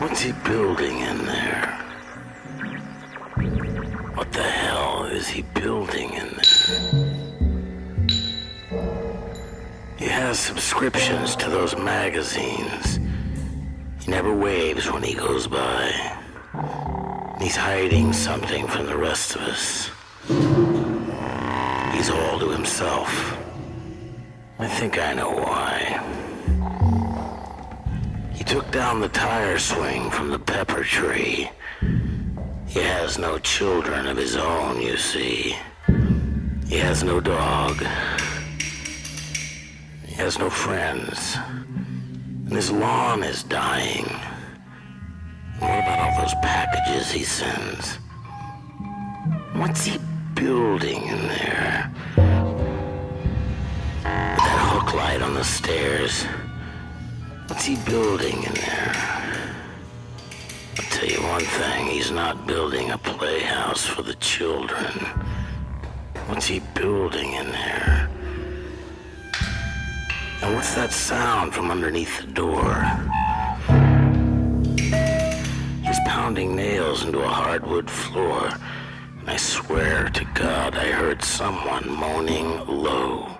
What's he building in there? What the hell is he building in there? He has subscriptions to those magazines. He never waves when he goes by. He's hiding something from the rest of us. He's all to himself. I think I know why. He took down the tire swing from the pepper tree. He has no children of his own, you see. He has no dog. He has no friends. And his lawn is dying. What about all those packages he sends? What's he building in there? With that hook light on the stairs. What's he building in there? I'll tell you one thing, he's not building a playhouse for the children. What's he building in there? And what's that sound from underneath the door? He's pounding nails into a hardwood floor. And I swear to God I heard someone moaning low.